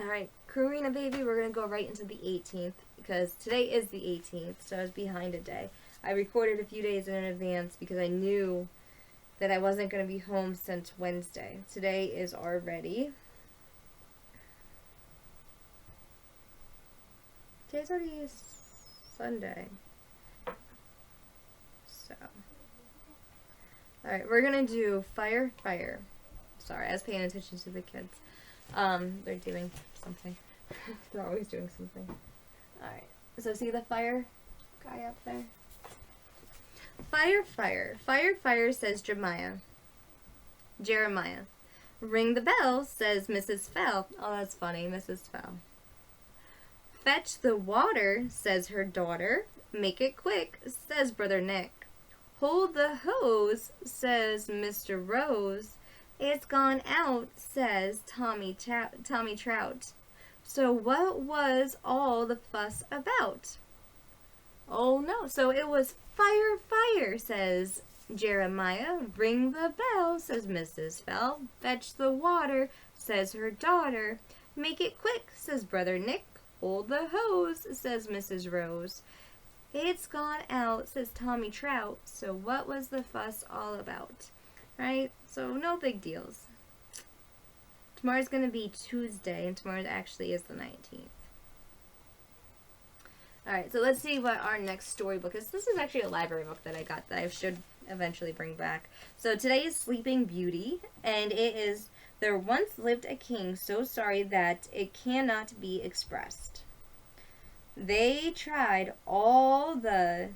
Alright, Karina baby, we're going to go right into the 18th because today is the 18th, so I was behind a day. I recorded a few days in advance because I knew that I wasn't going to be home since Wednesday. Today is already... Today's already Sunday. So... Alright, we're going to do Fire, Fire. Sorry, I was paying attention to the kids. They're doing something. They're always doing something. Alright, so see the fire guy up there? Fire, fire. Fire, fire, says Jeremiah. Ring the bell, says Mrs. Fell. Oh, that's funny, Mrs. Fell. Fetch the water, says her daughter. Make it quick, says Brother Nick. Hold the hose, says Mr. Rose. It's gone out, says Tommy Trout. So what was all the fuss about? Oh no, so it was fire, fire, says Jeremiah. Ring the bell, says Mrs. Fell. Fetch the water, says her daughter. Make it quick, says Brother Nick. Hold the hose, says Mrs. Rose. It's gone out, says Tommy Trout. So what was the fuss all about? Right? So no big deals. Tomorrow's going to be Tuesday, and tomorrow actually is the 19th. Alright, so let's see what our next storybook is. This is actually a library book that I got that I should eventually bring back. So today is Sleeping Beauty, and it is, there once lived a king so sorry that it cannot be expressed. They tried all the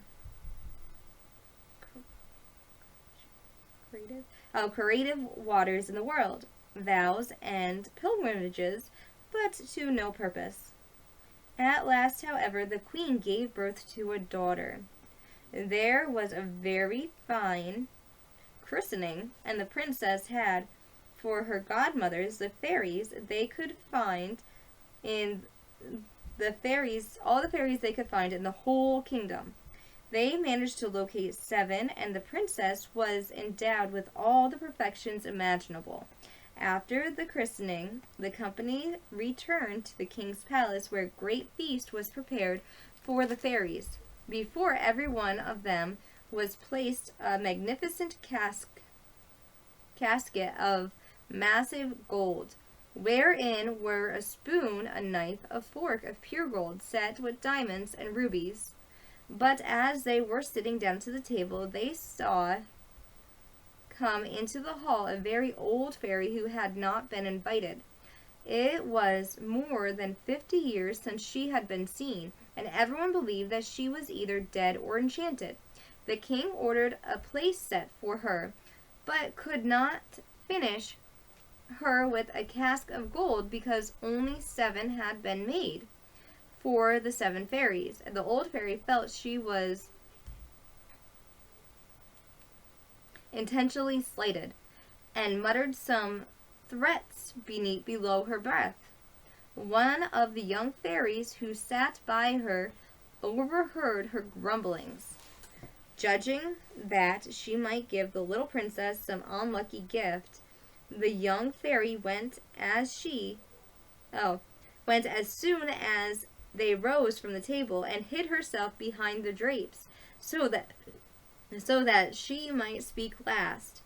creative waters in the world, vows and pilgrimages, but to no purpose. At last, however, the queen gave birth to a daughter. There was a very fine christening, and the princess had for her godmothers the fairies they could find in all the fairies they could find in the whole kingdom. They managed to locate 7, and the princess was endowed with all the perfections imaginable. After the christening, the company returned to the king's palace, where a great feast was prepared for the fairies. Before every one of them was placed a magnificent casket of massive gold, wherein were a spoon, a knife, a fork of pure gold, set with diamonds and rubies. But as they were sitting down to the table, they saw come into the hall a very old fairy who had not been invited. It was more than 50 years since she had been seen, and everyone believed that she was either dead or enchanted. The king ordered a place set for her, but could not finish her with a cask of gold because only 7 had been made for the 7 fairies. The old fairy felt she was intentionally slighted, and muttered some threats below her breath. One of the young fairies who sat by her overheard her grumblings. Judging that she might give the little princess some unlucky gift, the young fairy went as soon as they rose from the table, and hid herself behind the drapes, so that she might speak last,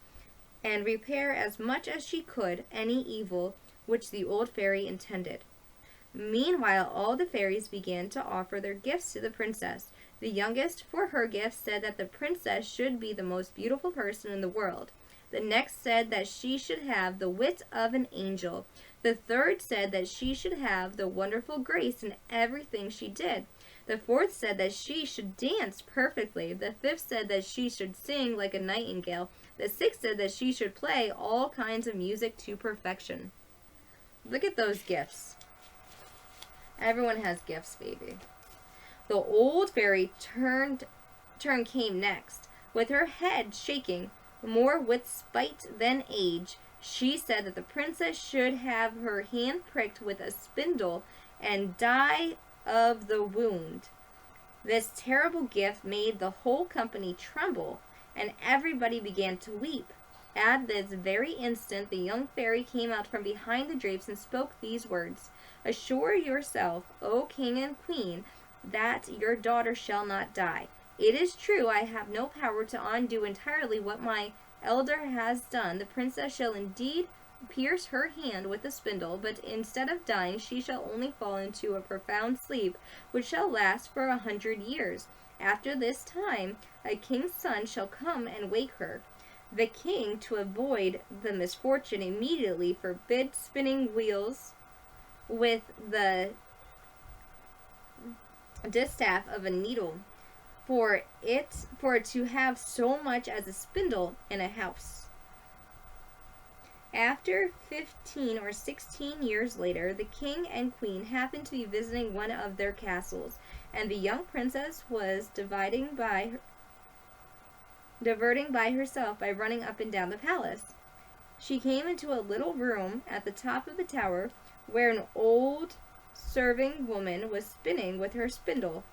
and repair as much as she could any evil which the old fairy intended. Meanwhile, all the fairies began to offer their gifts to the princess. The youngest, for her gift, said that the princess should be the most beautiful person in the world. The next said that she should have the wit of an angel. The third said that she should have the wonderful grace in everything she did. The fourth said that she should dance perfectly. The fifth said that she should sing like a nightingale. The sixth said that she should play all kinds of music to perfection. Look at those gifts. Everyone has gifts, baby. The old fairy turn came next. With her head shaking, more with spite than age, she said that the princess should have her hand pricked with a spindle and die of the wound. This terrible gift made the whole company tremble, and everybody began to weep. At this very instant, the young fairy came out from behind the drapes and spoke these words: "Assure yourself, O king and queen, that your daughter shall not die. It is true I have no power to undo entirely what my elder has done. The princess shall indeed pierce her hand with a spindle, but instead of dying, she shall only fall into a profound sleep, which shall last for 100 years. After this time, a king's son shall come and wake her. The king, to avoid the misfortune, immediately forbid spinning wheels with the distaff of a needle, for it to have so much as a spindle in a house." After 15 or 16 years later, the king and queen happened to be visiting one of their castles, and the young princess was diverting by herself by running up and down the palace. She came into a little room at the top of the tower where an old serving woman was spinning with her spindle.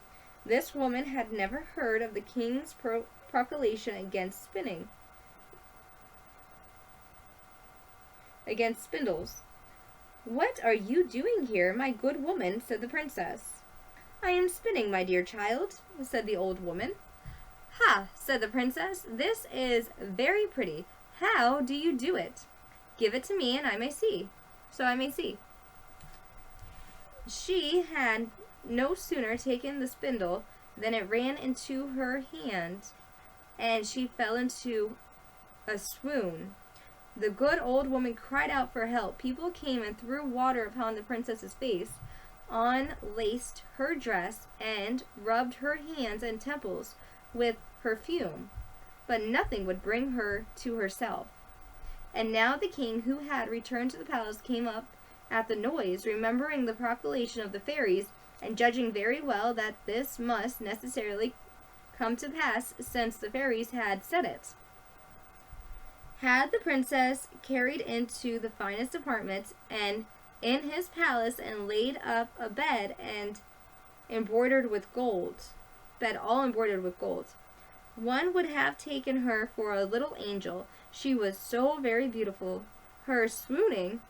This woman had never heard of the king's proclamation against spindles. "What are you doing here, my good woman?" said the princess. "I am spinning, my dear child," said the old woman. "Ha," said the princess, "this is very pretty. How do you do it? Give it to me, and I may see. She had no sooner taken the spindle than it ran into her hand, and she fell into a swoon. The good old woman cried out for help. People came and threw water upon the princess's face, unlaced her dress, and rubbed her hands and temples with perfume, but nothing would bring her to herself. And now the king, who had returned to the palace, came up at the noise, remembering the proclamation of the fairies, and judging very well that this must necessarily come to pass, since the fairies had said it. Had the princess carried into the finest apartments and in his palace, and laid up a bed and embroidered with gold, all embroidered with gold, one would have taken her for a little angel. She was so very beautiful. Her swooning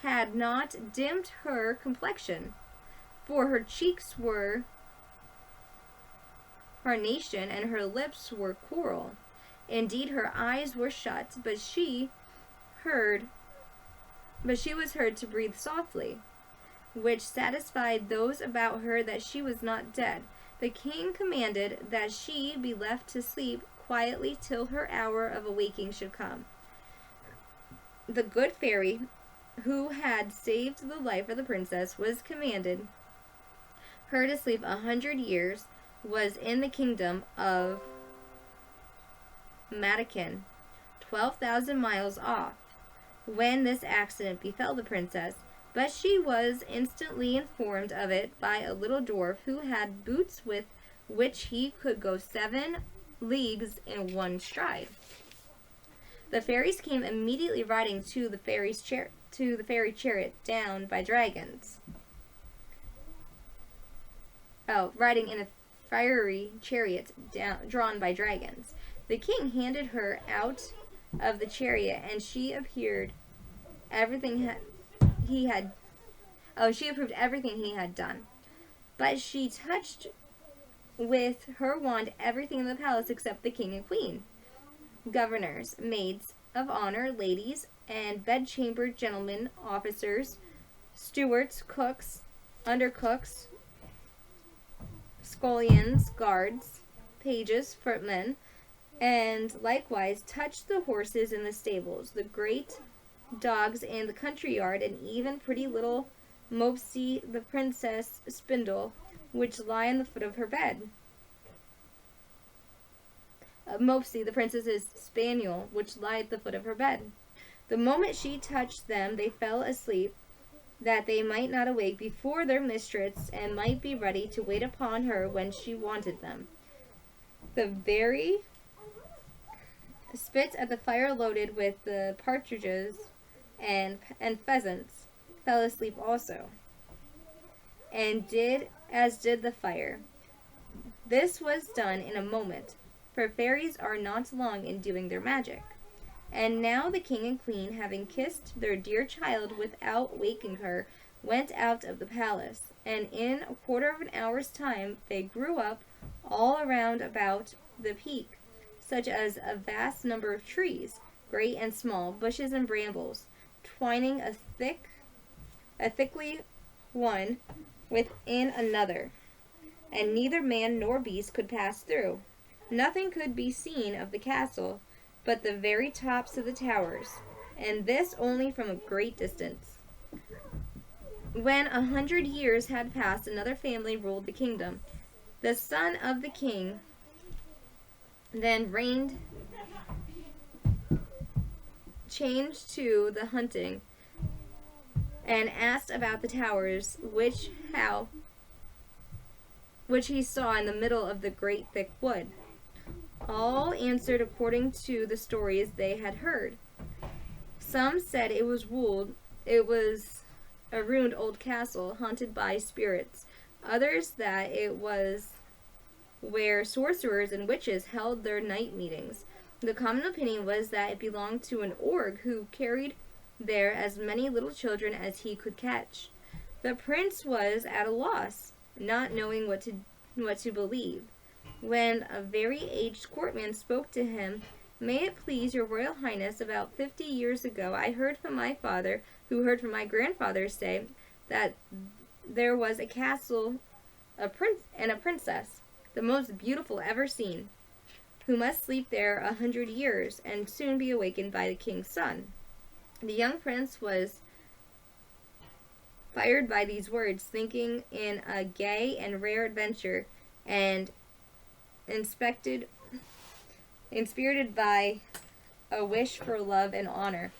had not dimmed her complexion, for her cheeks were carnation and her lips were coral. Indeed, her eyes were shut, but she was heard to breathe softly, which satisfied those about her that she was not dead. The king commanded that she be left to sleep quietly till her hour of awaking should come. The good fairy, who had saved the life of the princess, was commanded her to sleep 100 years, was in the kingdom of Matakin, 12,000 miles off, when this accident befell the princess, but she was instantly informed of it by a little dwarf who had boots with which he could go 7 leagues in one stride. The fairies came immediately riding to the fairy chariot down by dragons. Riding in a fiery chariot drawn by dragons. The king handed her out of the chariot, and she appeared she approved everything he had done. But she touched with her wand everything in the palace except the king and queen, governors, maids of honor, ladies, and bedchamber gentlemen, officers, stewards, cooks, undercooks, scullions, guards, pages, footmen, and likewise touched the horses in the stables, the great dogs in the country yard, and even pretty little Mopsy, the princess spindle, which lay on the foot of her bed. Mopsy, the princess's spaniel, which lay at the foot of her bed. The moment she touched them, they fell asleep, that they might not awake before their mistress, and might be ready to wait upon her when she wanted them. The very spits at the fire loaded with the partridges and pheasants fell asleep also, and did as did the fire. This was done in a moment, for fairies are not long in doing their magic. And now the king and queen, having kissed their dear child without waking her, went out of the palace, and in a quarter of an hour's time they grew up all around about the peak, such as a vast number of trees, great and small, bushes and brambles, twining a thickly one within another, and neither man nor beast could pass through. Nothing could be seen of the castle but the very tops of the towers, and this only from a great distance. When 100 years had passed, another family ruled the kingdom. The son of the king then reigned, changed to the hunting, and asked about the towers which he saw in the middle of the great thick wood. All answered according to the stories they had heard. Some said it was a ruined old castle haunted by spirits. Others that it was where sorcerers and witches held their night meetings. The common opinion was that it belonged to an orc who carried there as many little children as he could catch. The prince was at a loss, not knowing what to believe, when a very aged courtman spoke to him. May it please your royal highness, about 50 years ago I heard from my father, who heard from my grandfather, say that there was a castle, a prince and a princess, the most beautiful ever seen, who must sleep there 100 years and soon be awakened by the king's son. The young prince was fired by these words, thinking in a gay and rare adventure, and inspirited by a wish for love and honor.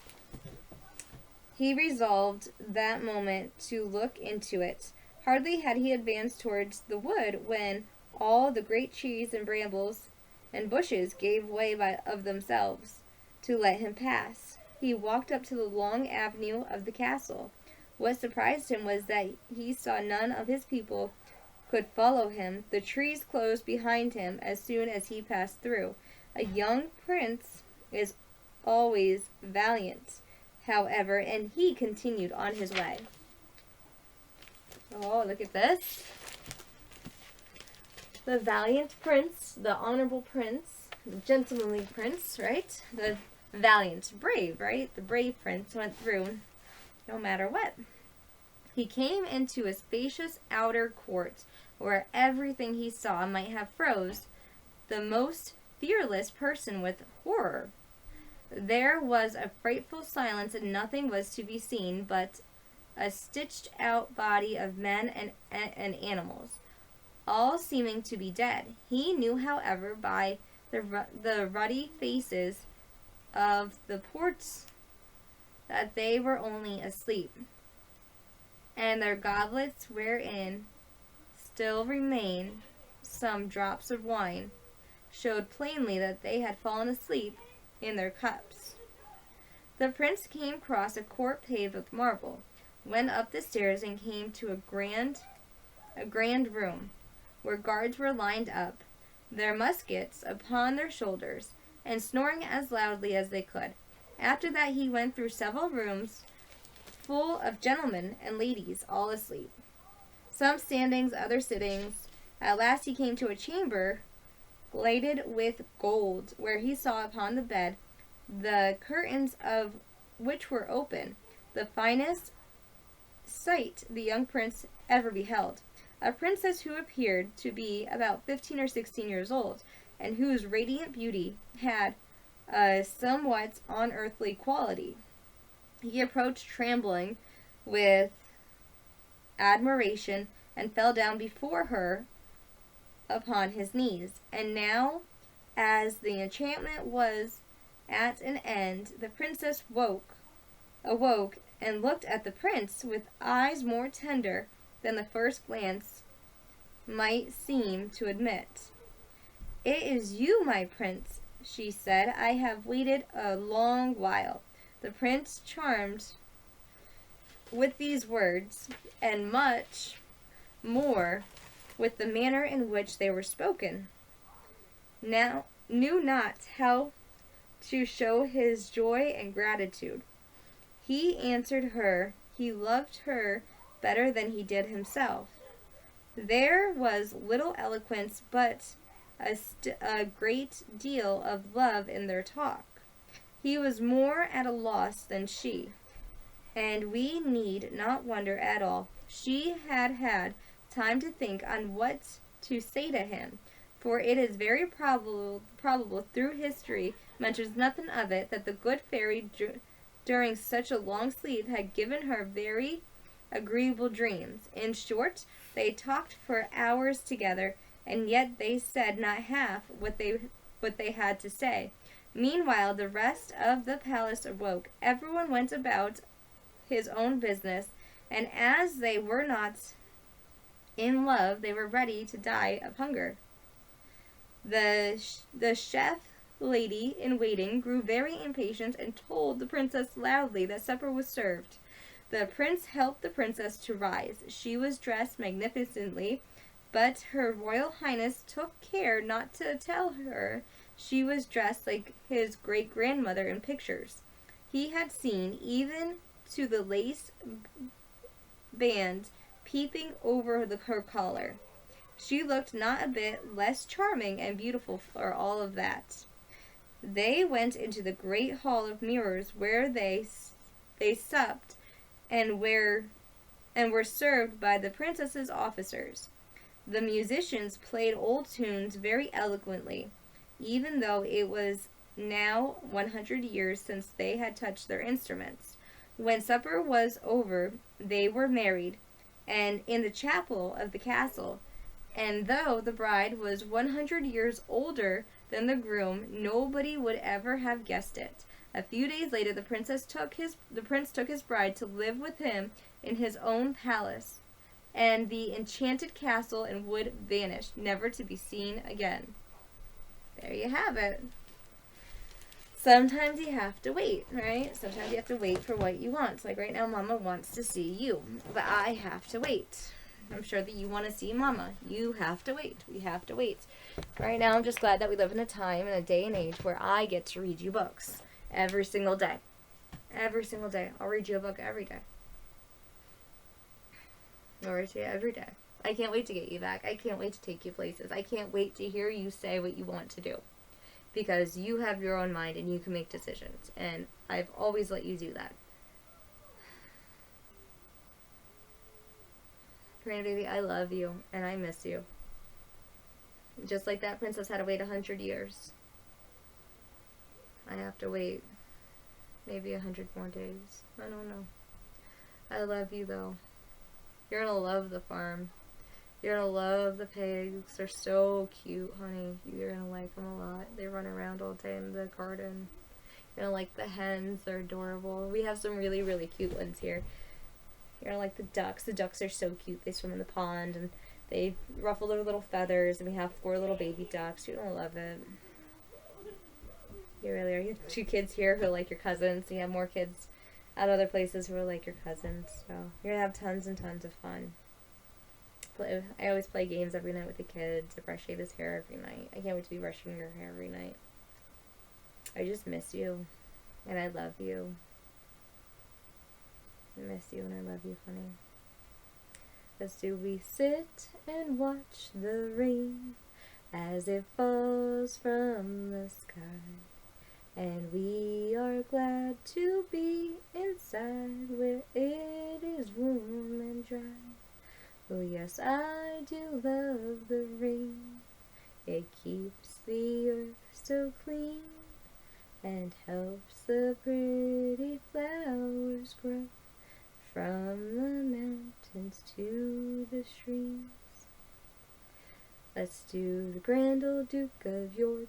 He resolved that moment to look into it. Hardly had he advanced towards the wood when all the great trees and brambles and bushes gave way of themselves to let him pass. He walked up to the long avenue of the castle. What surprised him was that he saw none of his people could follow him. The trees closed behind him as soon as he passed through. A young prince is always valiant, however, and he continued on his way. Oh, look at this. The valiant prince, the honorable prince, the gentlemanly prince, right? The valiant, brave, right? The brave prince went through no matter what. He came into a spacious outer court where everything he saw might have froze the most fearless person with horror. There was a frightful silence, and nothing was to be seen but a stitched out body of men and animals, all seeming to be dead. He knew, however, by the ruddy faces of the ports that they were only asleep, and their goblets, wherein still remained some drops of wine, showed plainly that they had fallen asleep in their cups. The prince came across a court paved with marble, went up the stairs, and came to a grand room, where guards were lined up, their muskets upon their shoulders, and snoring as loudly as they could. After that he went through several rooms full of gentlemen and ladies, all asleep, some standing, others sitting. At last he came to a chamber lighted with gold, where he saw upon the bed, the curtains of which were open, the finest sight the young prince ever beheld. A princess who appeared to be about 15 or 16 years old, and whose radiant beauty had a somewhat unearthly quality. He approached trembling with admiration, and fell down before her upon his knees. And now, as the enchantment was at an end, the princess awoke, and looked at the prince with eyes more tender than the first glance might seem to admit. "It is you, my prince," she said. "I have waited a long while." The prince, charmed with these words, and much more with the manner in which they were spoken, now knew not how to show his joy and gratitude. He answered her he loved her better than he did himself. There was little eloquence, but a great deal of love in their talk. He was more at a loss than she, and we need not wonder at all. She had had time to think on what to say to him, for it is very probable through history mentions nothing of it that the good fairy during such a long sleep had given her very agreeable dreams. In short, they talked for hours together, and yet they said not half what they had to say. Meanwhile, the rest of the palace awoke. Everyone went about his own business, and as they were not in love, they were ready to die of hunger. The chef lady in waiting grew very impatient and told the princess loudly that supper was served. The prince helped the princess to rise. She was dressed magnificently, but her royal highness took care not to tell her she was dressed like his great-grandmother in pictures. He had seen even to the lace band peeping over her collar. She looked not a bit less charming and beautiful for all of that. They went into the great hall of mirrors where they supped and were served by the princess's officers. The musicians played old tunes very eloquently, even though it was now 100 years since they had touched their instruments. When supper was over, they were married, and in the chapel of the castle, and though the bride was 100 years older than the groom, nobody would ever have guessed it. A few days later, the prince took his bride to live with him in his own palace, and the enchanted castle and wood vanished, never to be seen again. There you have it. Sometimes you have to wait, right? Sometimes you have to wait for what you want. Like right now, Mama wants to see you, but I have to wait. I'm sure that you want to see Mama. You have to wait. We have to wait. Right now, I'm just glad that we live in a time and a day and age where I get to read you books every single day. Every single day. I'll read you a book every day. I'll read you every day. I can't wait to get you back. I can't wait to take you places. I can't wait to hear you say what you want to do. Because you have your own mind and you can make decisions. And I've always let you do that. Karina, baby, I love you and I miss you. Just like that princess had to wait 100 years. I have to wait maybe 100 more days. I don't know. I love you though. You're gonna love the farm. You're gonna love the pigs. They're so cute, honey. You're gonna like them a lot. They run around all day in the garden. You're gonna like the hens. They're adorable. We have some really, really cute ones here. You're gonna like the ducks. The ducks are so cute. They swim in the pond and they ruffle their little feathers. And we have 4 little baby ducks. You're gonna love it. You really are. You have 2 kids here who are like your cousins. You have more kids at other places who are like your cousins. So you're gonna have tons and tons of fun. I always play games every night with the kids. I brush Ava's hair every night. I can't wait to be brushing your hair every night. I just miss you. And I love you. I miss you and I love you, honey. As do we sit and watch the rain as it falls from the sky, and we are glad to be inside where it is warm and dry. Oh yes, I do love the rain. It keeps the earth so clean and helps the pretty flowers grow from the mountains to the streams. Let's do the grand old Duke of York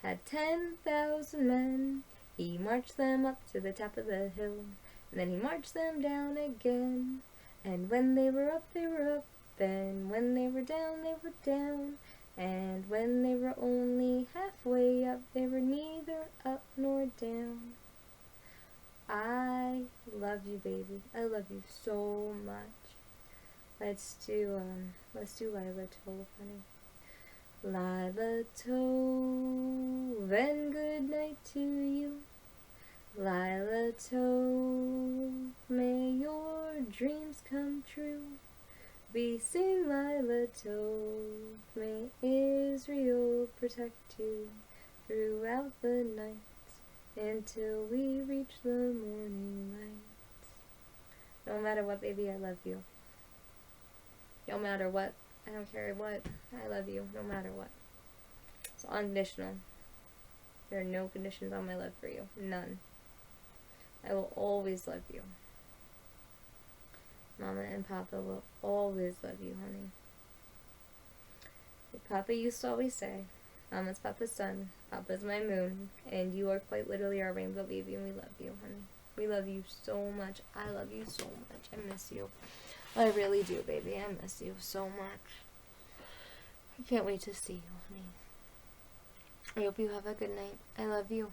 had 10,000 men. He marched them up to the top of the hill, and then he marched them down again. And when they were up, and when they were down, and when they were only halfway up, they were neither up nor down. I love you, baby. I love you so much. Let's do Lila Toll, honey. Lila Tove, and good night to you. Lila Tove, may your dreams come true. We sing Lila Tove, may Israel protect you throughout the night until we reach the morning light. No matter what, baby, I love you. No matter what, I don't care what, I love you no matter what. It's unconditional. There are no conditions on my love for you. None. I will always love you. Mama and Papa will always love you, honey. Papa used to always say, Mama's Papa's sun, Papa's my moon, and you are quite literally our rainbow baby, and we love you, honey. We love you so much. I love you so much. I miss you. I really do, baby. I miss you so much. I can't wait to see you, honey. I hope you have a good night. I love you.